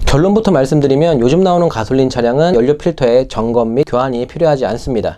결론부터 말씀드리면 요즘 나오는 가솔린 차량은 연료 필터의 점검 및 교환이 필요하지 않습니다.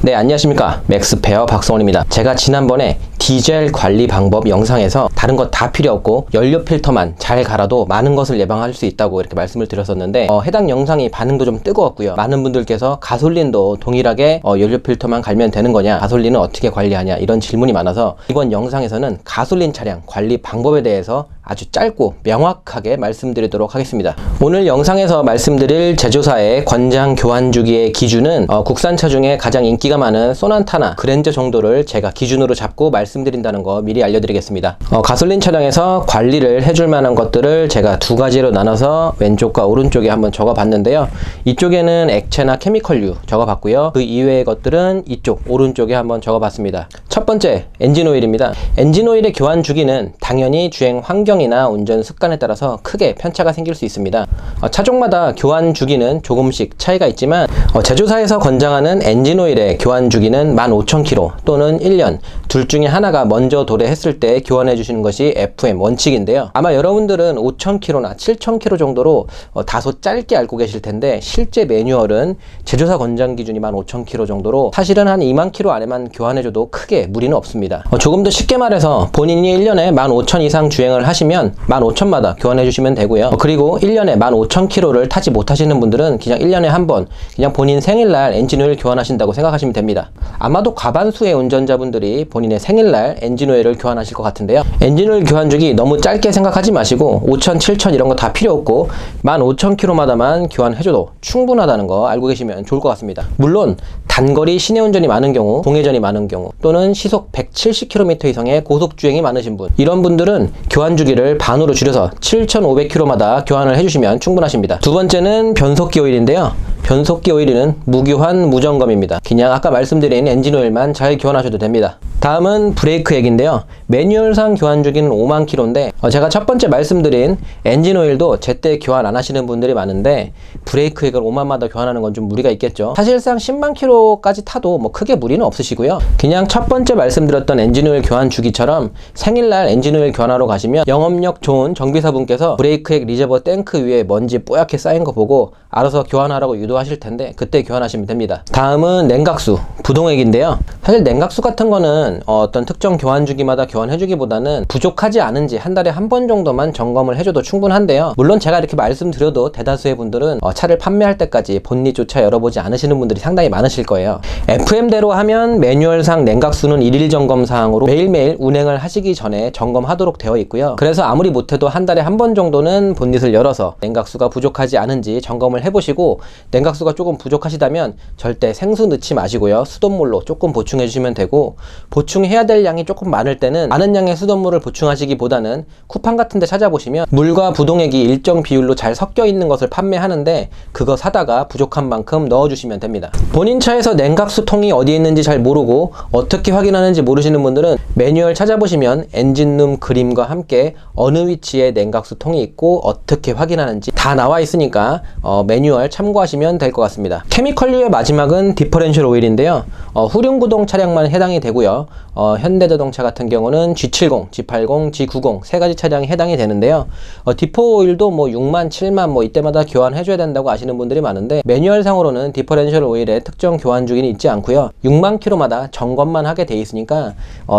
네, 안녕하십니까. 맥스페어 박성원입니다. 제가 지난번에 디젤 관리 방법 영상에서 다른 것 다 필요 없고 연료 필터만 잘 갈아도 많은 것을 예방할 수 있다고 이렇게 말씀을 드렸었는데 해당 영상이 반응도 좀 뜨거웠고요. 많은 분들께서 가솔린도 동일하게 연료 필터만 갈면 되는 거냐, 가솔린은 어떻게 관리하냐, 이런 질문이 많아서 이번 영상에서는 가솔린 차량 관리 방법에 대해서 아주 짧고 명확하게 말씀드리도록 하겠습니다. 오늘 영상에서 말씀드릴 제조사의 권장 교환 주기의 기준은 국산차 중에 가장 인기가 많은 소나타나 그랜저 정도를 제가 기준으로 잡고 말씀드린다는 거 미리 알려드리겠습니다. 가솔린 차량에서 관리를 해줄 만한 것들을 제가 두 가지로 나눠서 왼쪽과 오른쪽에 한번 적어봤는데요. 이쪽에는 액체나 케미컬류 적어봤고요. 그 이외의 것들은 이쪽 오른쪽에 한번 적어봤습니다. 첫 번째, 엔진오일입니다. 엔진오일의 교환 주기는 당연히 주행 환경이나 운전 습관에 따라서 크게 편차가 생길 수 있습니다. 차종마다 교환 주기는 조금씩 차이가 있지만 제조사에서 권장하는 엔진오일의 교환 주기는 15,000km 또는 1년 둘 중에 하나가 먼저 도래했을 때 교환해 주시는 것이 FM 원칙인데요. 아마 여러분들은 5,000km나 7,000km 정도로 다소 짧게 알고 계실 텐데 실제 매뉴얼은 제조사 권장 기준이 15,000km 정도로 사실은 한 20,000km 안에만 교환해줘도 크게 무리는 없습니다. 조금 더 쉽게 말해서 본인이 1년에 15,000 이상 주행을 하시면 15,000마다 교환해 주시면 되고요. 그리고 1년에 15,000km를 타지 못하시는 분들은 그냥 1년에 한 번 그냥 본인 생일날 엔진오일 교환하신다고 생각하시면 됩니다. 아마도 과반수의 운전자분들이 본인의 생일날 엔진오일을 교환하실 것 같은데요. 엔진오일 교환 주기 너무 짧게 생각하지 마시고 5,000, 7,000 이런 거 다 필요 없고 15,000km마다만 교환해줘도 충분하다는 거 알고 계시면 좋을 것 같습니다. 물론 단거리 시내운전이 많은 경우, 동해전이 많은 경우 또는 시속 170km 이상의 고속주행이 많으신 분, 이런 분들은 교환 주기를 반으로 줄여서 7,500km마다 교환을 해주시면 충분하십니다. 두 번째는 변속기 오일인데요. 변속기 오일은 무교환 무점검입니다. 그냥 아까 말씀드린 엔진오일만 잘 교환하셔도 됩니다. 다음은 브레이크 액인데요. 매뉴얼상 교환 주기는 50,000km인데 제가 첫 번째 말씀드린 엔진오일도 제때 교환 안 하시는 분들이 많은데 브레이크 액을 5만마다 교환하는 건 좀 무리가 있겠죠. 사실상 100,000km까지 타도 뭐 크게 무리는 없으시고요. 그냥 첫 번째 말씀드렸던 엔진오일 교환 주기처럼 생일날 엔진오일 교환하러 가시면 영업력 좋은 정비사분께서 브레이크 액 리저버 탱크 위에 먼지 뽀얗게 쌓인 거 보고 알아서 교환하라고 유도하실 텐데 그때 교환하시면 됩니다. 다음은 냉각수, 부동액인데요. 사실 냉각수 같은 거는 어떤 특정 교환 주기마다 교환해주기보다는 부족하지 않은지 한 달에 한 번 정도만 점검을 해줘도 충분한데요. 물론 제가 이렇게 말씀드려도 대다수의 분들은 차를 판매할 때까지 본닛조차 열어보지 않으시는 분들이 상당히 많으실 거예요. FM대로 하면 매뉴얼상 냉각수는 1일 점검 사항으로 매일매일 운행을 하시기 전에 점검하도록 되어 있고요. 그래서 아무리 못해도 한 달에 한 번 정도는 본닛을 열어서 냉각수가 부족하지 않은지 점검을 해보시고 냉각수가 조금 부족하시다면 절대 생수 넣지 마시고요. 수돗물로 조금 보충해 주시면 되고, 보충해야 될 양이 조금 많을 때는 많은 양의 수돗물을 보충하시기보다는 쿠팡 같은 데 찾아보시면 물과 부동액이 일정 비율로 잘 섞여 있는 것을 판매하는데 그거 사다가 부족한 만큼 넣어주시면 됩니다. 본인 차에서 냉각수 통이 어디에 있는지 잘 모르고 어떻게 확인하는지 모르시는 분들은 매뉴얼 찾아보시면 엔진룸 그림과 함께 어느 위치에 냉각수 통이 있고 어떻게 확인하는지 다 나와 있으니까 매뉴얼 참고하시면 될 것 같습니다. 케미컬류의 마지막은 디퍼렌셜 오일인데요. 후륜구동 차량만 해당이 되고요. 현대자동차 같은 경우는 G70, G80, G90 세 가지 차량이 해당이 되는데요. 디퍼 오일도 뭐 6만, 7만 뭐 이때마다 교환해줘야 된다고 아시는 분들이 많은데 매뉴얼상으로는 디퍼렌셜 오일의 특정 교환 주기는 있지 않고요. 6만 킬로마다 점검만 하게 돼 있으니까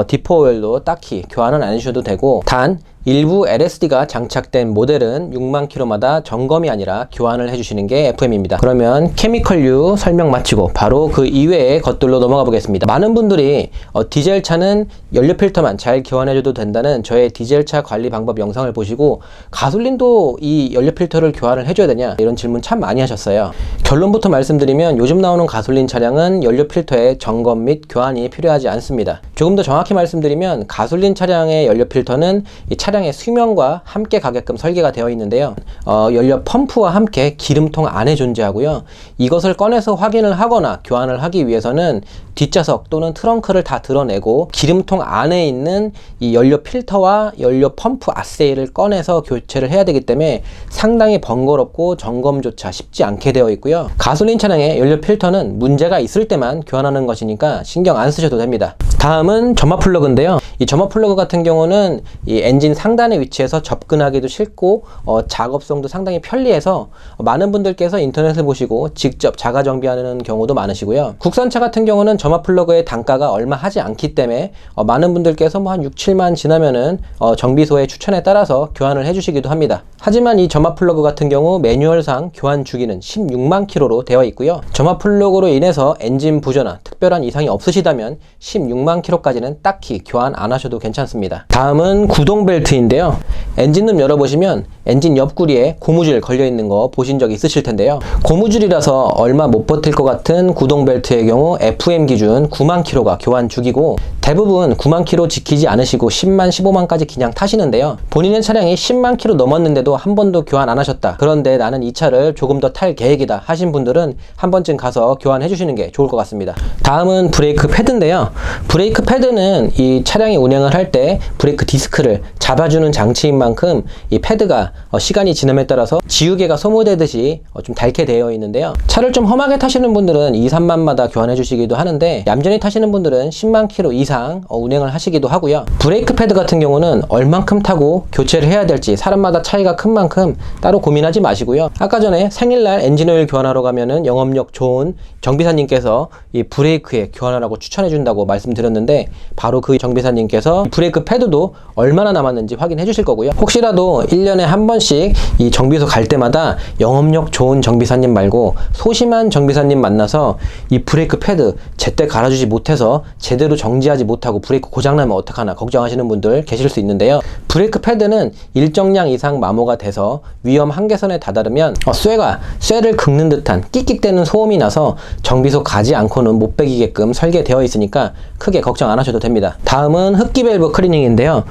디퍼 오일도 딱히 교환은 안 해주셔도 되고, 단 일부 LSD가 장착된 모델은 6만 킬로마다 점검이 아니라 교환을 해주시는 게 FM입니다. 그러면 케미컬류 설명 마치고 바로 그 이외의 것들로 넘어가 보겠습니다. 많은 분들이 디젤차는 연료 필터만 잘 교환해줘도 된다는 저의 디젤차 관리 방법 영상을 보시고 가솔린도 이 연료 필터를 교환을 해줘야 되냐, 이런 질문 참 많이 하셨어요. 결론부터 말씀드리면 요즘 나오는 가솔린 차량은 연료 필터의 점검 및 교환이 필요하지 않습니다. 조금 더 정확히 말씀드리면 가솔린 차량의 연료 필터는 이 차량의 수명과 함께 가게끔 설계가 되어 있는데요. 연료 펌프와 함께 기름통 안에 존재하고요. 이것을 꺼내서 확인을 하거나 교환을 하기 위해서는 뒷좌석 또는 트렁크를 다 드러내고 기름통 안에 있는 이 연료 필터와 연료 펌프 아세이를 꺼내서 교체를 해야 되기 때문에 상당히 번거롭고 점검조차 쉽지 않게 되어 있고요. 가솔린 차량의 연료 필터는 문제가 있을 때만 교환하는 것이니까 신경 안 쓰셔도 됩니다. 다음은 점화 플러그인데요. 이 점화 플러그 같은 경우는 이 엔진 상단에 위치해서 접근하기도 쉽고 작업성도 상당히 편리해서 많은 분들께서 인터넷을 보시고 직접 자가 정비하는 경우도 많으시고요. 국산차 같은 경우는 점화 플러그의 단가가 얼마 하지 않기 때문에 많은 분들께서 뭐 한 6, 7만 지나면은 정비소의 추천에 따라서 교환을 해주시기도 합니다. 하지만 이 점화 플러그 같은 경우 매뉴얼상 교환 주기는 16만 킬로로 되어 있고요. 점화 플러그로 인해서 엔진 부조나 특별한 이상이 없으시다면 16만 킬로까지는 딱히 교환 안 하셔도 괜찮습니다. 다음은 구동 벨트인데요. 엔진룸 열어보시면 엔진 옆구리에 고무줄 걸려있는 거 보신 적 있으실 텐데요. 고무줄이라서 얼마 못 버틸 것 같은 구동 벨트의 경우 FM 기준 9만 킬로가 교환 주기고, 대부분 9만 킬로 지키지 않으시고 10만, 15만까지 그냥 타시는데요. 본인의 차량이 10만 킬로 넘었는데도 한 번도 교환 안 하셨다, 그런데 나는 이 차를 조금 더 탈 계획이다 하신 분들은 한 번쯤 가서 교환해 주시는 게 좋을 것 같습니다. 다음은 브레이크 패드인데요. 브레이크 패드는 이 차량이 운행을 할 때 브레이크 디스크를 잡아주는 장치인 만큼 이 패드가 시간이 지남에 따라서 지우개가 소모되듯이 좀 닳게 되어 있는데요. 차를 좀 험하게 타시는 분들은 2, 3만마다 교환해 주시기도 하는데, 얌전히 타시는 분들은 10만 킬로 이상 운행을 하시기도 하고요. 브레이크 패드 같은 경우는 얼만큼 타고 교체를 해야 될지 사람마다 차이가 큰 만큼 따로 고민하지 마시고요. 아까 전에 생일날 엔진오일 교환하러 가면은 영업력 좋은 정비사님께서 이 브레이크에 교환하라고 추천해 준다고 말씀드렸는데, 바로 그 정비사님께서 브레이크 패드도 얼마나 남았는지 확인해 주실 거고요. 혹시라도 1년에 한 번씩 이 정비소 갈 때마다 영업력 좋은 정비사님 말고 소심한 정비사님 만나서 이 브레이크 패드 제때 갈아주지 못해서 제대로 정지하지 못하고 브레이크 고장나면 어떡하나 걱정하시는 분들 계실 수 있는데요. 브레이크 패드는 일정량 이상 마모가 돼서 위험 한계선에 다다르면 쇠를 긁는 듯한 끽끽대는 소음이 나서 정비소 가지 않고는 못 베기게끔 설계되어 있으니까 크게 걱정 안 하셔도 됩니다. 다음은 흡기 밸브 클리닝인데요.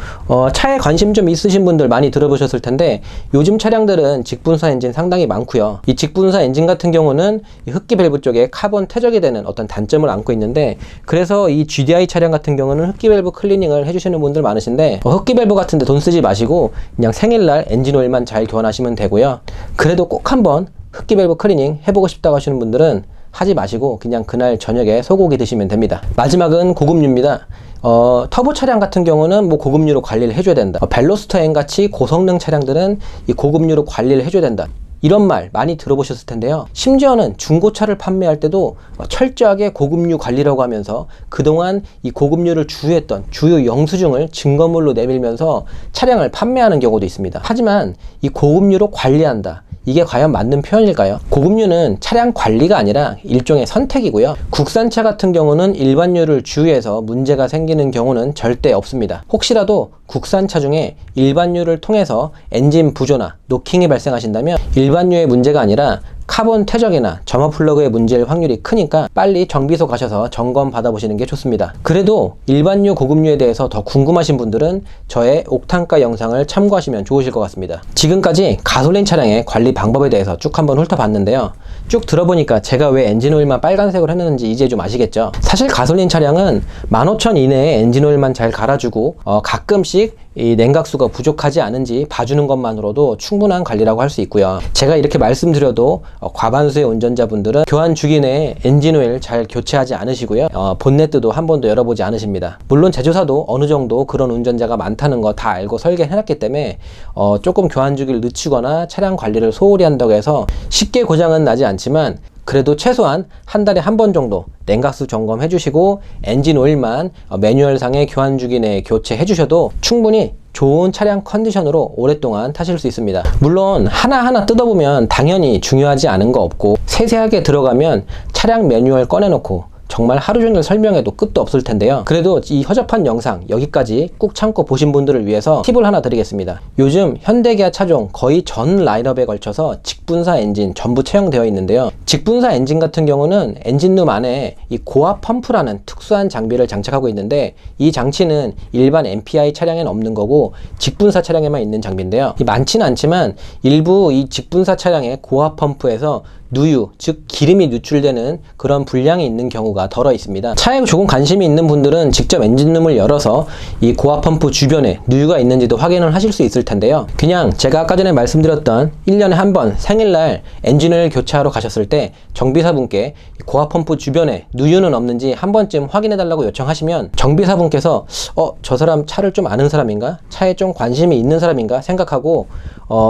차에 관심 좀 있으신 분들 많이 들어보셨을 텐데, 요즘 차량들은 직분사 엔진 상당히 많고요. 이 직분사 엔진 같은 경우는 이 흡기 밸브 쪽에 카본 퇴적이 되는 어떤 단점을 안고 있는데, 그래서 이 GDI 차량 같은 경우는 흡기 밸브 클리닝을 해주시는 분들 많으신데, 흡기 밸브 같은데 돈 쓰지 마시고 그냥 생일날 엔진 오일만 잘 교환하시면 되고요. 그래도 꼭 한번 흡기 밸브 클리닝 해보고 싶다고 하시는 분들은 하지 마시고 그냥 그날 저녁에 소고기 드시면 됩니다. 마지막은 고급류입니다. 터보 차량 같은 경우는 뭐 고급류로 관리를 해줘야 된다. 벨로스터 M 같이 고성능 차량들은 이 고급류로 관리를 해줘야 된다, 이런 말 많이 들어보셨을 텐데요. 심지어는 중고차를 판매할 때도 철저하게 고급류 관리라고 하면서 그동안 이 고급류를 주유했던 주유 영수증을 증거물로 내밀면서 차량을 판매하는 경우도 있습니다. 하지만 이 고급류로 관리한다, 이게 과연 맞는 표현일까요? 고급류는 차량 관리가 아니라 일종의 선택이고요. 국산차 같은 경우는 일반유를 주유해서 문제가 생기는 경우는 절대 없습니다. 혹시라도 국산차 중에 일반유를 통해서 엔진 부조나 노킹이 발생하신다면 일반유의 문제가 아니라 카본 퇴적이나 점화 플러그의 문제일 확률이 크니까 빨리 정비소 가셔서 점검 받아보시는 게 좋습니다. 그래도 일반유, 고급유에 대해서 더 궁금하신 분들은 저의 옥탄가 영상을 참고하시면 좋으실 것 같습니다. 지금까지 가솔린 차량의 관리 방법에 대해서 쭉 한번 훑어봤는데요. 쭉 들어보니까 제가 왜 엔진오일만 빨간색으로 했는지 이제 좀 아시겠죠? 사실 가솔린 차량은 15,000 이내에 엔진오일만 잘 갈아주고 가끔씩 이 냉각수가 부족하지 않은지 봐주는 것만으로도 충분한 관리라고 할 수 있고요. 제가 이렇게 말씀드려도 과반수의 운전자분들은 교환 주기 내에 엔진오일 잘 교체하지 않으시고요. 본네트도 한 번도 열어보지 않으십니다. 물론 제조사도 어느 정도 그런 운전자가 많다는 거 다 알고 설계해놨기 때문에 조금 교환 주기를 늦추거나 차량 관리를 소홀히 한다고 해서 쉽게 고장은 나지 않지만, 그래도 최소한 한 달에 한 번 정도 냉각수 점검해 주시고 엔진 오일만 매뉴얼상의 교환 주기 내에 교체해 주셔도 충분히 좋은 차량 컨디션으로 오랫동안 타실 수 있습니다. 물론 하나하나 뜯어보면 당연히 중요하지 않은 거 없고, 세세하게 들어가면 차량 매뉴얼 꺼내놓고 정말 하루 종일 설명해도 끝도 없을 텐데요. 그래도 이 허접한 영상 여기까지 꾹 참고 보신 분들을 위해서 팁을 하나 드리겠습니다. 요즘 현대기아 차종 거의 전 라인업에 걸쳐서 직분사 엔진 전부 채용되어 있는데요. 직분사 엔진 같은 경우는 엔진룸 안에 이 고압 펌프라는 특수한 장비를 장착하고 있는데, 이 장치는 일반 MPI 차량에는 없는 거고 직분사 차량에만 있는 장비인데요. 많지는 않지만 일부 이 직분사 차량의 고압 펌프에서 누유, 즉 기름이 누출되는 그런 불량이 있는 경우가 덜어 있습니다. 차에 조금 관심이 있는 분들은 직접 엔진룸을 열어서 이 고압 펌프 주변에 누유가 있는지도 확인을 하실 수 있을 텐데요. 그냥 제가 아까 전에 말씀드렸던 1년에 한 번 생일날 엔진을 교체하러 가셨을 때 정비사분께 고압 펌프 주변에 누유는 없는지 한 번쯤 확인해 달라고 요청하시면 정비사분께서 저 사람 차를 좀 아는 사람인가? 차에 좀 관심이 있는 사람인가? 생각하고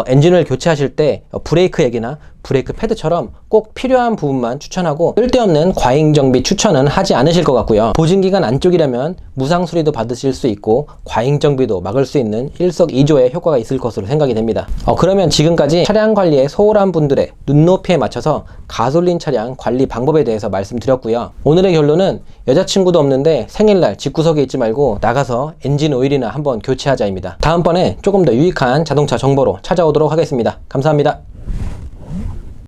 엔진을 교체하실 때 브레이크 액이나 브레이크 패드처럼 꼭 필요한 부분만 추천하고 쓸데없는 과잉 정비 추천은 하지 않으실 것 같고요. 보증기간 안쪽이라면 무상 수리도 받으실 수 있고 과잉 정비도 막을 수 있는 일석이조의 효과가 있을 것으로 생각이 됩니다. 그러면 지금까지 차량 관리에 소홀한 분들의 눈높이에 맞춰서 가솔린 차량 관리 방법에 대해서 말씀드렸고요. 오늘의 결론은 여자친구도 없는데 생일날 집구석에 있지 말고 나가서 엔진 오일이나 한번 교체하자입니다. 다음번에 조금 더 유익한 자동차 정보로 찾아오도록 하겠습니다. 감사합니다.